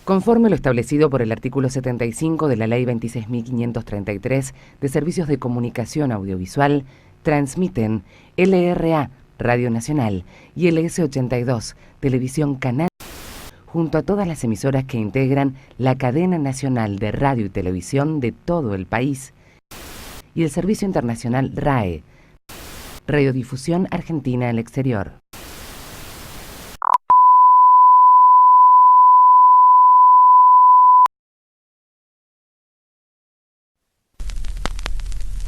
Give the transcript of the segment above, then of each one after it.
Conforme lo establecido por el artículo 75 de la Ley 26.533 de Servicios de Comunicación Audiovisual, transmiten LRA, Radio Nacional, y LS82, Televisión Canal, junto a todas las emisoras que integran la cadena nacional de radio y televisión de todo el país, y el servicio internacional RAE, Radiodifusión Argentina al Exterior.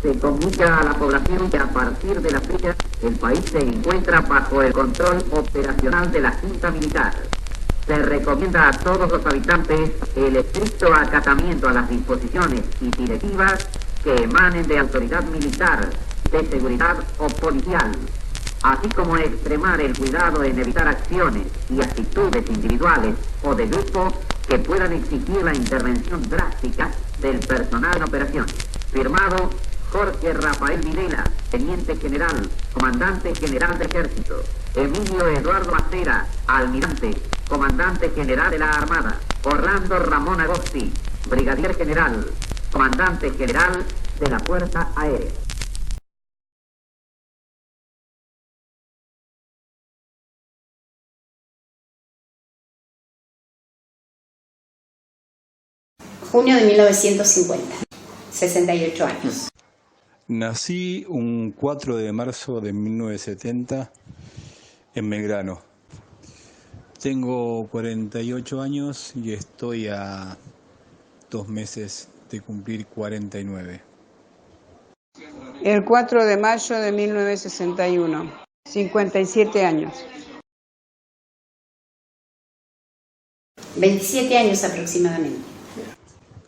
Se comunica a la población que a partir de la fecha el país se encuentra bajo el control operacional de la Junta Militar. Se recomienda a todos los habitantes el estricto acatamiento a las disposiciones y directivas que emanen de autoridad militar, de seguridad o policial, así como extremar el cuidado en evitar acciones y actitudes individuales o de grupo que puedan exigir la intervención drástica del personal en operación. Firmado Jorge Rafael Videla, Teniente General, Comandante General de Ejército. Emilio Eduardo Acera, Almirante, Comandante General de la Armada. Orlando Ramón Agosti, Brigadier General, Comandante General de la Fuerza Aérea. Junio de 1950, 68 años. Nací un 4 de marzo de 1970 en Belgrano. Tengo 48 años y estoy a 2 meses de cumplir 49. El 4 de mayo de 1961, 57 años. 27 años aproximadamente.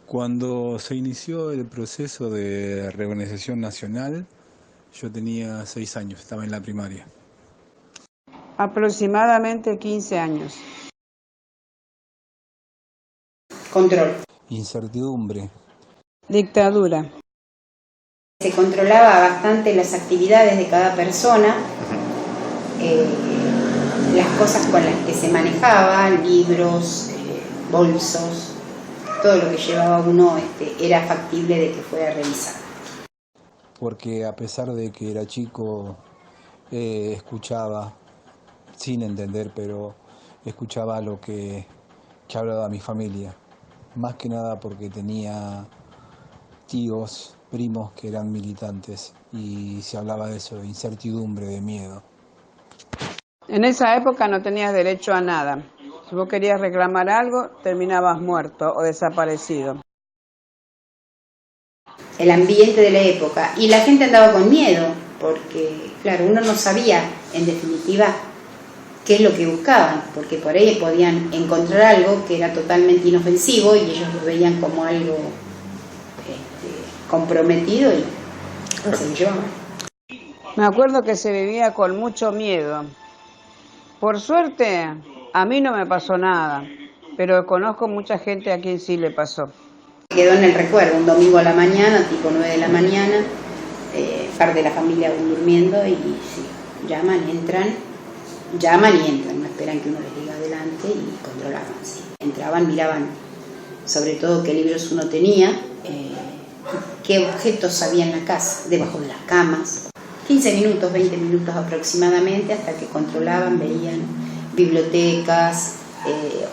Cuando se inició el proceso de reorganización nacional, yo tenía 6 años, estaba en la primaria. Aproximadamente 15 años. Control. Incertidumbre. Dictadura. Se controlaba bastante las actividades de cada persona, las cosas con las que se manejaba, libros, bolsos. Todo lo que llevaba uno era factible de que fuera revisado. Porque a pesar de que era chico, escuchaba, sin entender, pero escuchaba lo que hablaba mi familia. Más que nada porque tenía tíos, primos que eran militantes y se hablaba de eso, de incertidumbre, de miedo. En esa época no tenías derecho a nada. Si vos querías reclamar algo, terminabas muerto o desaparecido. El ambiente de la época. Y la gente andaba con miedo, porque, claro, uno no sabía, en definitiva, qué es lo que buscaban, porque por ahí podían encontrar algo que era totalmente inofensivo y ellos lo veían como algo comprometido y se lo llevaban. Me acuerdo que se vivía con mucho miedo. Por suerte, a mí no me pasó nada, pero conozco mucha gente a quien sí le pasó. Quedó en el recuerdo, un domingo a la mañana, tipo 9 de la mañana, parte de la familia aún durmiendo y sí, llaman y entran, no esperan que uno les diga adelante y controlaban. Sí. Entraban, miraban sobre todo qué libros uno tenía, qué objetos había en la casa, debajo de las camas. 15 minutos, 20 minutos aproximadamente, hasta que controlaban, veían bibliotecas,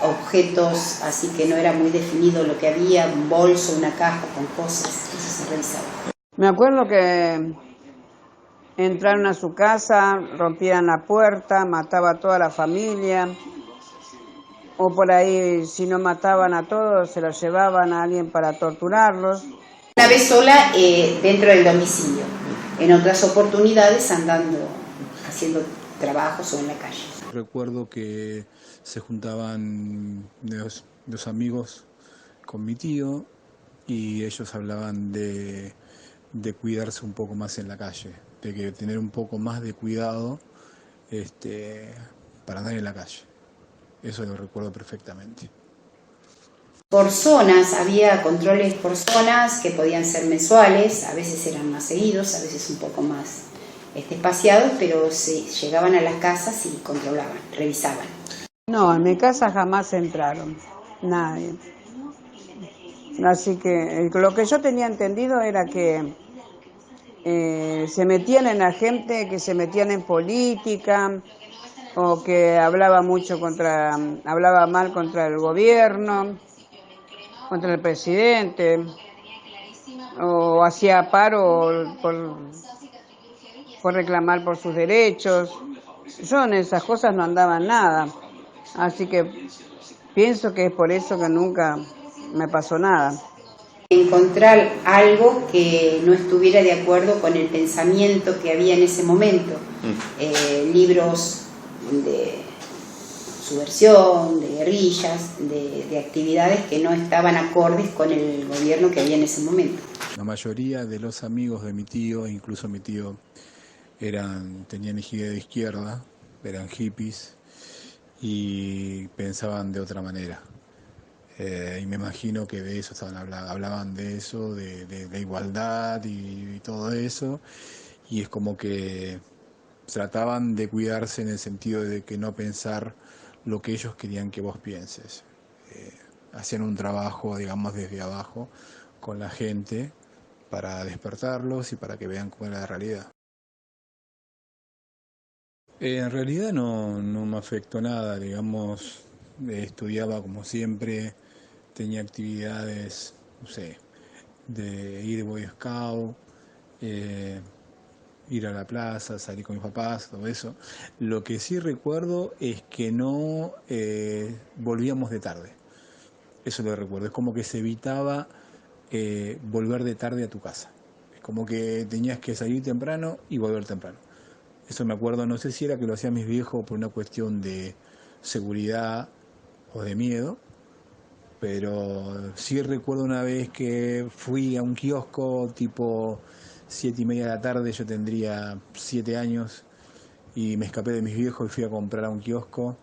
objetos, así que no era muy definido lo que había, un bolso, una caja con cosas, eso se revisaba. Me acuerdo que entraron a su casa, rompían la puerta, mataba a toda la familia, o por ahí si no mataban a todos se los llevaban a alguien para torturarlos. Una vez sola dentro del domicilio, en otras oportunidades andando, haciendo trabajos o en la calle. Recuerdo que se juntaban los amigos con mi tío y ellos hablaban de cuidarse un poco más en la calle, de que tener un poco más de cuidado para andar en la calle. Eso lo recuerdo perfectamente. Por zonas, había controles por zonas que podían ser mensuales, a veces eran más seguidos, a veces un poco más espaciados, pero se llegaban a las casas y controlaban, revisaban. No, en mi casa jamás entraron. nadie. Así que lo que yo tenía entendido era que se metían en la gente, que se metían en política, o que hablaba mal contra el gobierno, contra el presidente, o hacía paro por reclamar por sus derechos. Yo en esas cosas no andaba en nada, así que pienso que es por eso que nunca me pasó nada. Encontrar algo que no estuviera de acuerdo con el pensamiento que había en ese momento. Libros de subversión, de guerrillas, de actividades que no estaban acordes con el gobierno que había en ese momento. La mayoría de los amigos de mi tío, incluso mi tío, tenían idea de izquierda, eran hippies y pensaban de otra manera. Y me imagino que de eso hablaban de eso, de igualdad y todo eso, y es como que trataban de cuidarse en el sentido de que no pensar lo que ellos querían que vos pienses. Hacían un trabajo, digamos, desde abajo con la gente para despertarlos y para que vean cómo era la realidad. En realidad no me afectó nada, digamos, estudiaba como siempre, tenía actividades, no sé, de ir de Boy Scout, ir a la plaza, salir con mis papás, todo eso. Lo que sí recuerdo es que no volvíamos de tarde, eso lo recuerdo, es como que se evitaba volver de tarde a tu casa, es como que tenías que salir temprano y volver temprano. Eso me acuerdo, no sé si era que lo hacían mis viejos por una cuestión de seguridad o de miedo, pero sí recuerdo una vez que fui a un kiosco tipo 7:30 de la tarde, yo tendría 7 años, y me escapé de mis viejos y fui a comprar a un kiosco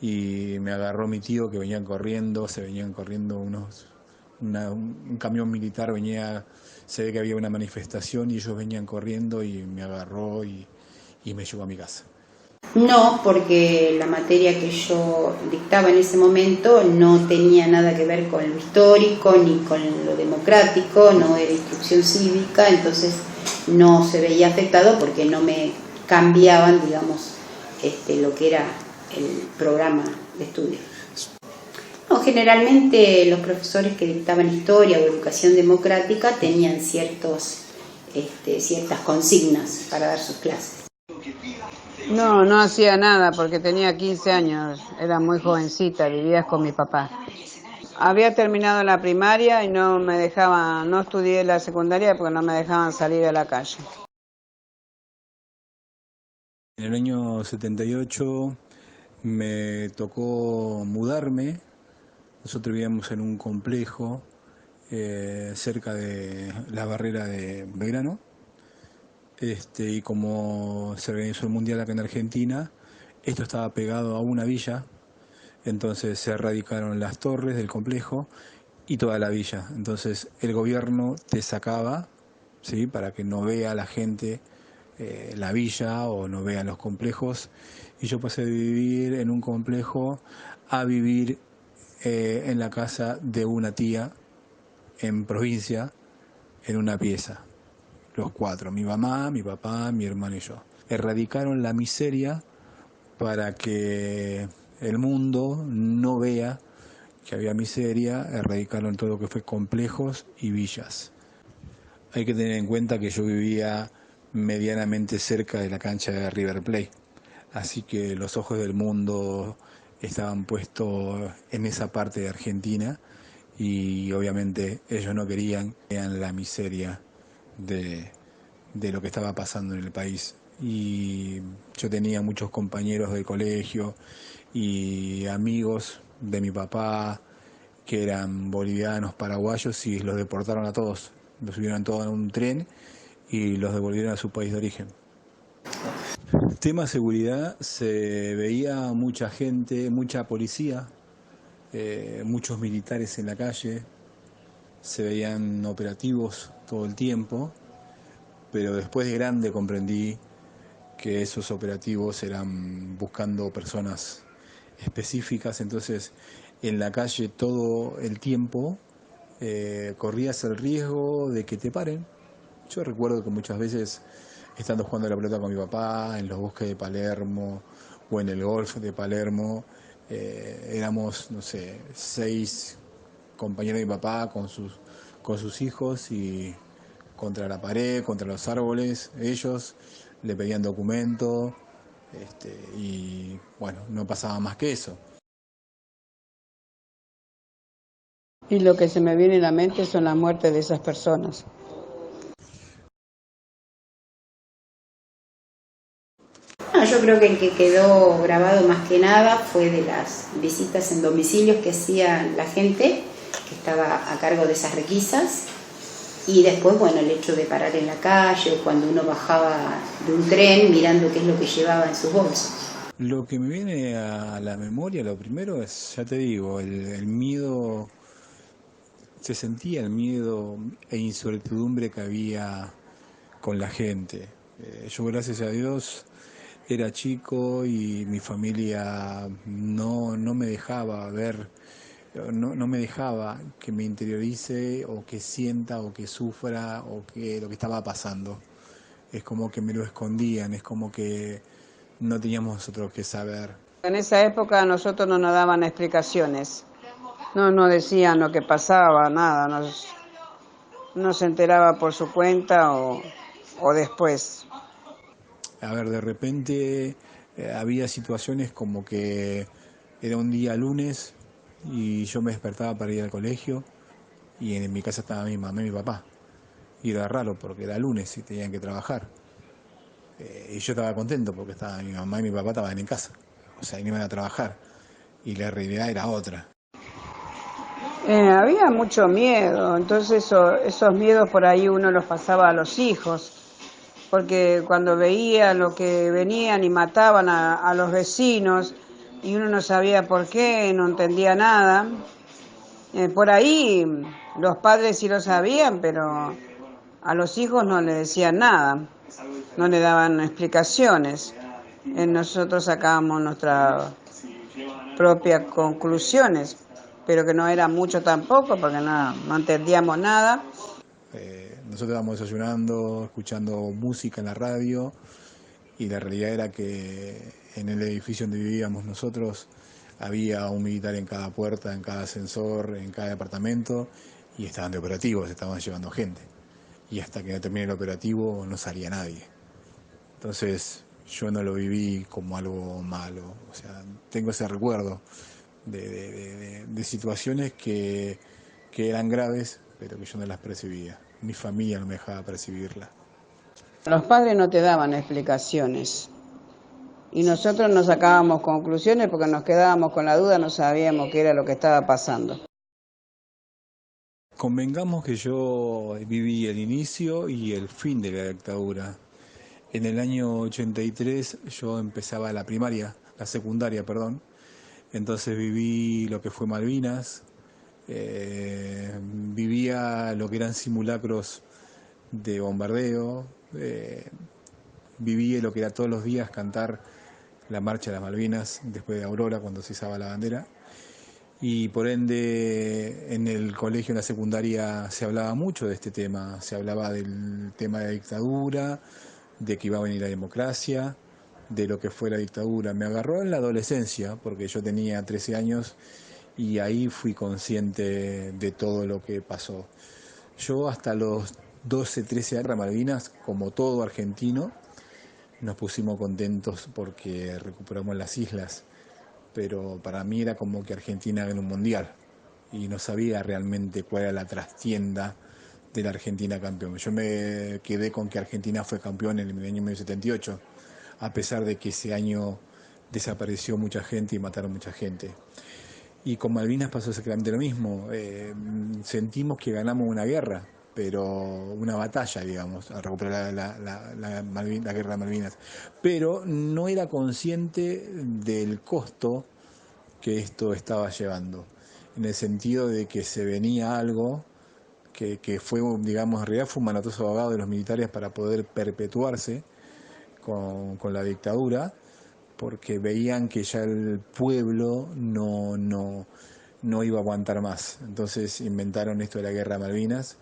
y me agarró mi tío que venían corriendo, un camión militar se ve que había una manifestación y ellos venían corriendo y me agarró y me llevó a mi casa. No, porque la materia que yo dictaba en ese momento no tenía nada que ver con lo histórico ni con lo democrático, no era instrucción cívica, entonces no se veía afectado porque no me cambiaban, digamos, lo que era el programa de estudio. No, generalmente los profesores que dictaban historia o educación democrática tenían ciertas consignas para dar sus clases. No hacía nada porque tenía 15 años, era muy jovencita, vivía con mi papá. Había terminado la primaria y no estudié la secundaria porque no me dejaban salir a la calle. En el año 78 me tocó mudarme. Nosotros vivíamos en un complejo cerca de la barrera de Belgrano. Y como se organizó el mundial acá en Argentina, esto estaba pegado a una villa, entonces se erradicaron las torres del complejo y toda la villa. Entonces el gobierno te sacaba, ¿sí?, para que no vea la gente la villa o no vea los complejos, y yo pasé de vivir en un complejo a vivir en la casa de una tía en provincia, en una pieza. Los 4, mi mamá, mi papá, mi hermano y yo. Erradicaron la miseria para que el mundo no vea que había miseria, erradicaron todo lo que fue complejos y villas. Hay que tener en cuenta que yo vivía medianamente cerca de la cancha de River Plate, así que los ojos del mundo estaban puestos en esa parte de Argentina y obviamente ellos no querían que vean la miseria de lo que estaba pasando en el país. Y yo tenía muchos compañeros de colegio y amigos de mi papá que eran bolivianos, paraguayos, y los deportaron a todos. Los subieron todos en un tren y los devolvieron a su país de origen. Tema seguridad, se veía mucha gente, mucha policía, muchos militares en la calle, se veían operativos todo el tiempo, pero después de grande comprendí que esos operativos eran buscando personas específicas, entonces en la calle todo el tiempo corrías el riesgo de que te paren. Yo recuerdo que muchas veces, estando jugando a la pelota con mi papá, en los bosques de Palermo o en el golf de Palermo, éramos, no sé, 6 compañeros de mi papá con sus hijos y contra la pared, contra los árboles, ellos le pedían documento y bueno, no pasaba más que eso. Y lo que se me viene a la mente son las muertes de esas personas. Yo creo que el que quedó grabado más que nada fue de las visitas en domicilios que hacía la gente que estaba a cargo de esas requisas, y después, bueno, el hecho de parar en la calle o cuando uno bajaba de un tren mirando qué es lo que llevaba en sus bolsos. Lo que me viene a la memoria, lo primero es, ya te digo, el miedo, se sentía el miedo e incertidumbre que había con la gente. Yo, gracias a Dios, era chico y mi familia no me dejaba ver, no me dejaba que me interiorice o que sienta o que sufra o que lo que estaba pasando. Es como que me lo escondían, es como que no teníamos nosotros que saber. En esa época a nosotros no nos daban explicaciones, no decían lo que pasaba, nada, no se enteraba por su cuenta o después. A ver, de repente había situaciones como que era un día lunes y yo me despertaba para ir al colegio y en mi casa estaba mi mamá y mi papá. Y era raro porque era lunes y tenían que trabajar. Y yo estaba contento porque estaba, mi mamá y mi papá estaban en casa, o sea, no iban a trabajar. Y la realidad era otra. Había mucho miedo, entonces esos miedos por ahí uno los pasaba a los hijos, porque cuando veía lo que venían y mataban a los vecinos y uno no sabía por qué, no entendía nada, por ahí los padres sí lo sabían, pero a los hijos no le decían nada, no le daban explicaciones. Nosotros sacábamos nuestras propias conclusiones, pero que no era mucho tampoco, porque no entendíamos nada. Nosotros estábamos desayunando, escuchando música en la radio, y la realidad era que en el edificio donde vivíamos nosotros había un militar en cada puerta, en cada ascensor, en cada departamento, y estaban de operativos, estaban llevando gente. Y hasta que no termine el operativo no salía nadie. Entonces yo no lo viví como algo malo, o sea, tengo ese recuerdo de situaciones que eran graves, pero que yo no las percibía. Mi familia no me dejaba percibirlas. Los padres no te daban explicaciones y nosotros no sacábamos conclusiones porque nos quedábamos con la duda, no sabíamos qué era lo que estaba pasando. Convengamos que yo viví el inicio y el fin de la dictadura. En el año 83 yo empezaba la secundaria, perdón. Entonces viví lo que fue Malvinas, vivía lo que eran simulacros de bombardeo, viví lo que era todos los días cantar la marcha de las Malvinas después de Aurora cuando se izaba la bandera. Y por ende en el colegio, en la secundaria, se hablaba mucho de este tema, se hablaba del tema de la dictadura, de que iba a venir la democracia, de lo que fue la dictadura. Me agarró en la adolescencia, porque yo tenía 13 años y ahí fui consciente de todo lo que pasó. Yo hasta los 12, 13 años de Malvinas, como todo argentino, nos pusimos contentos porque recuperamos las islas, pero para mí era como que Argentina ganó un mundial y no sabía realmente cuál era la trastienda de la Argentina campeón. Yo me quedé con que Argentina fue campeón en el año 1978, a pesar de que ese año desapareció mucha gente y mataron mucha gente. Y con Malvinas pasó exactamente lo mismo. Sentimos que ganamos una guerra, pero una batalla, digamos, a recuperar la guerra de Malvinas. Pero no era consciente del costo que esto estaba llevando, en el sentido de que se venía algo que fue, digamos, en realidad fue un manotazo ahogado de los militares para poder perpetuarse con la dictadura, porque veían que ya el pueblo no iba a aguantar más. Entonces inventaron esto de la guerra de Malvinas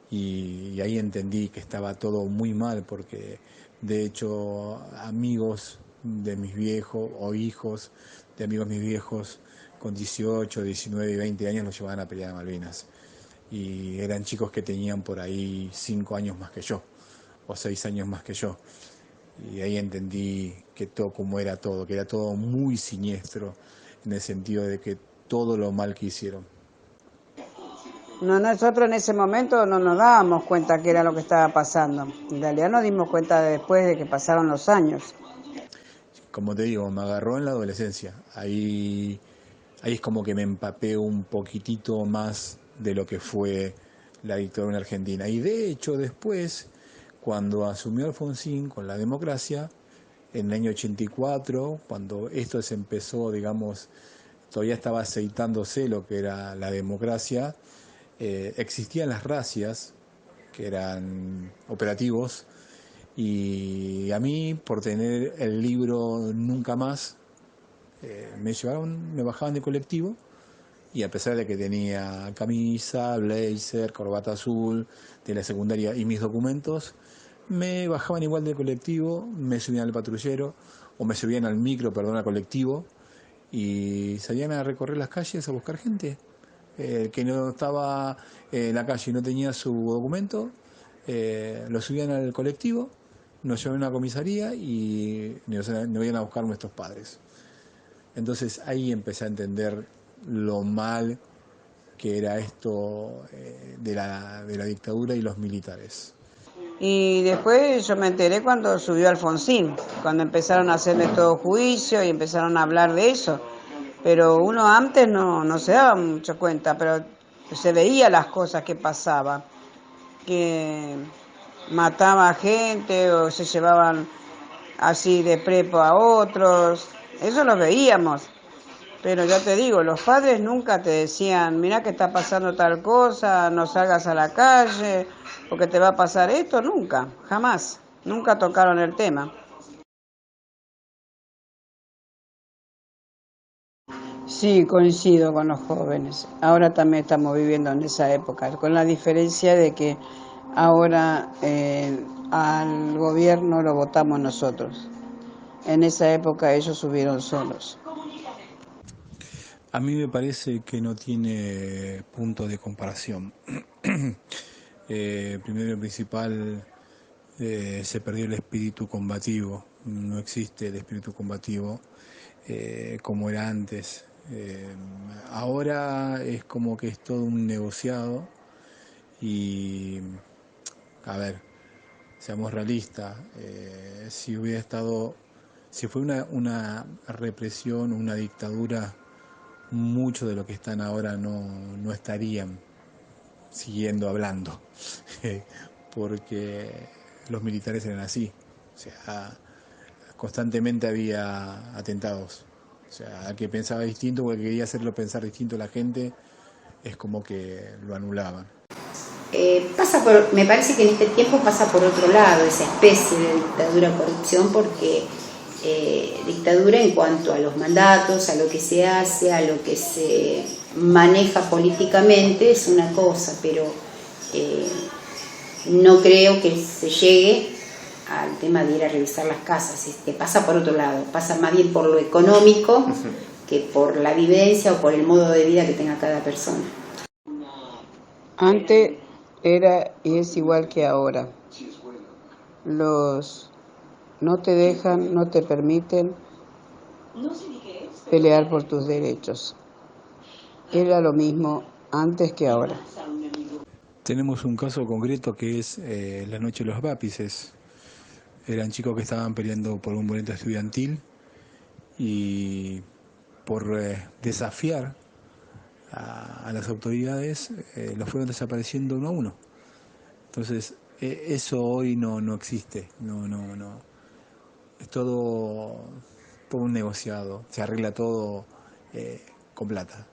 y ahí entendí que estaba todo muy mal, porque de hecho amigos de mis viejos o hijos de amigos de mis viejos con 18, 19 y 20 años los llevaban a pelear a Malvinas. Y eran chicos que tenían por ahí 5 años más que yo, o 6 años más que yo. Y ahí entendí que todo, como era todo, que era todo muy siniestro, en el sentido de que todo lo mal que hicieron. No, nosotros en ese momento no nos dábamos cuenta qué era lo que estaba pasando. En realidad nos dimos cuenta después de que pasaron los años. Como te digo, me agarró en la adolescencia. Ahí es como que me empapé un poquitito más de lo que fue la dictadura en Argentina. Y de hecho después, cuando asumió Alfonsín con la democracia, en el año 84, cuando esto se empezó, digamos, todavía estaba aceitándose lo que era la democracia, existían las razias, que eran operativos, y a mí, por tener el libro Nunca Más, me bajaban de colectivo, y a pesar de que tenía camisa, blazer, corbata azul de la secundaria y mis documentos, me bajaban igual del colectivo, me subían al patrullero, o me subían al micro, perdón, al colectivo, y salían a recorrer las calles a buscar gente. El que no estaba en la calle y no tenía su documento, lo subían al colectivo, nos llevaban a una comisaría y nos iban a buscar nuestros padres. Entonces ahí empecé a entender lo mal que era esto de la dictadura y los militares. Y después yo me enteré cuando subió Alfonsín, cuando empezaron a hacerle todo juicio y empezaron a hablar de eso. Pero uno antes no se daba mucha cuenta, pero se veía las cosas que pasaban, que mataba gente o se llevaban así de prepo a otros, eso lo veíamos. Pero ya te digo, los padres nunca te decían, mirá que está pasando tal cosa, no salgas a la calle, porque te va a pasar esto, nunca, jamás, nunca tocaron el tema. Sí, coincido con los jóvenes. Ahora también estamos viviendo en esa época, con la diferencia de que ahora al gobierno lo votamos nosotros. En esa época ellos subieron solos. A mí me parece que no tiene punto de comparación. Primero y principal, se perdió el espíritu combativo. No existe el espíritu combativo como era antes. Ahora es como que es todo un negociado y, a ver, seamos realistas, si fue una represión, una dictadura, mucho de lo que están ahora no estarían siguiendo hablando, porque los militares eran así, o sea, constantemente había atentados, o sea, al que pensaba distinto o el que quería hacerlo pensar distinto a la gente, es como que lo anulaban. Me parece que en este tiempo pasa por otro lado esa especie de dictadura-corrupción, porque dictadura en cuanto a los mandatos, a lo que se hace, a lo que se maneja políticamente es una cosa, pero no creo que se llegue al tema de ir a revisar las casas. Pasa por otro lado, pasa más bien por lo económico que por la vivencia o por el modo de vida que tenga cada persona. Antes era y es igual que ahora. No te dejan, no te permiten pelear por tus derechos. Era lo mismo antes que ahora. Tenemos un caso concreto que es la noche de los Vápices. Eran chicos que estaban peleando por un boleto estudiantil y por desafiar a las autoridades los fueron desapareciendo uno a uno. Entonces eso hoy no existe, no. Es todo por un negociado, se arregla todo con plata.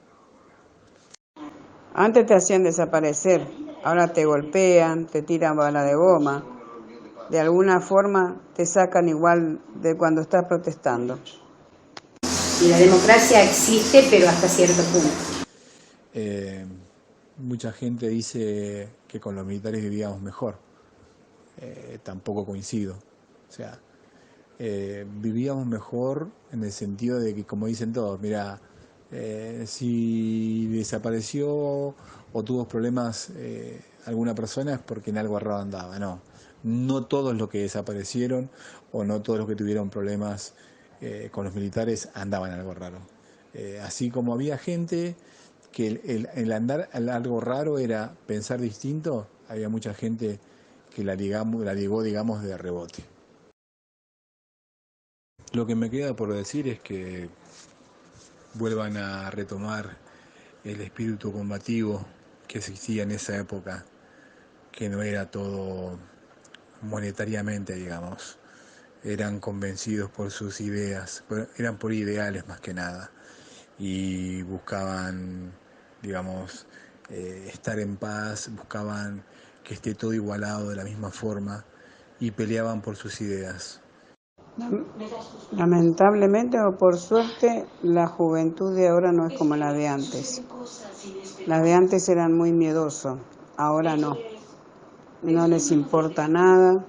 Antes te hacían desaparecer, ahora te golpean, te tiran bala de goma. de alguna forma te sacan igual de cuando estás protestando. Y la democracia existe, pero hasta cierto punto. Mucha gente dice que con los militares vivíamos mejor. Tampoco coincido. O sea, vivíamos mejor en el sentido de que, como dicen todos, mira, si desapareció o tuvo problemas alguna persona es porque en algo errado andaba. No todos los que desaparecieron o no todos los que tuvieron problemas con los militares andaban en algo raro. Así como había gente que el andar en algo raro era pensar distinto, había mucha gente que la ligó, digamos, de rebote. Lo que me queda por decir es que vuelvan a retomar el espíritu combativo que existía en esa época, que no era todo monetariamente, digamos. Eran convencidos por sus ideas, eran por ideales más que nada, y buscaban, digamos, estar en paz, buscaban que esté todo igualado de la misma forma y peleaban por sus ideas. Lamentablemente o por suerte, la juventud de ahora no es como la de antes. Las de antes eran muy miedosos, ahora no. No les importa nada.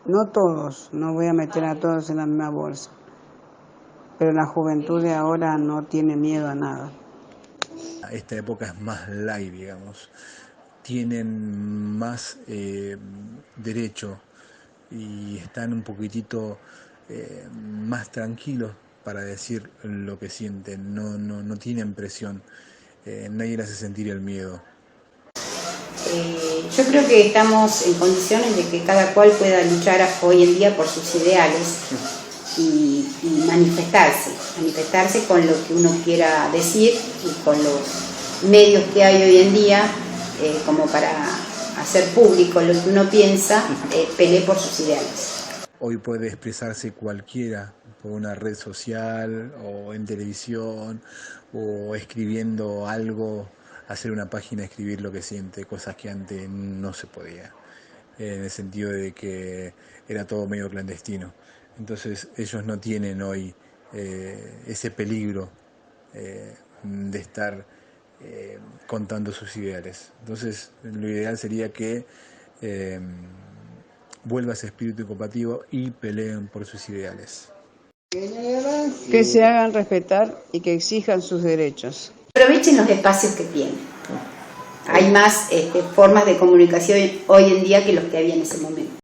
No todos, no voy a meter a todos en la misma bolsa. Pero la juventud de ahora no tiene miedo a nada. Esta época es más light, digamos. Tienen más derecho y están un poquitito más tranquilos para decir lo que sienten. No tienen presión. Nadie les hace sentir el miedo. Yo creo que estamos en condiciones de que cada cual pueda luchar hoy en día por sus ideales y manifestarse con lo que uno quiera decir y con los medios que hay hoy en día, como para hacer público lo que uno piensa, pelee por sus ideales. Hoy puede expresarse cualquiera por una red social o en televisión o escribiendo algo, hacer una página, escribir lo que siente, cosas que antes no se podía, en el sentido de que era todo medio clandestino. Entonces ellos no tienen hoy ese peligro de estar contando sus ideales. Entonces lo ideal sería que vuelva ese espíritu combativo y peleen por sus ideales. Que se hagan respetar y que exijan sus derechos. Aprovechen los espacios que tienen. Hay más formas de comunicación hoy en día que los que había en ese momento.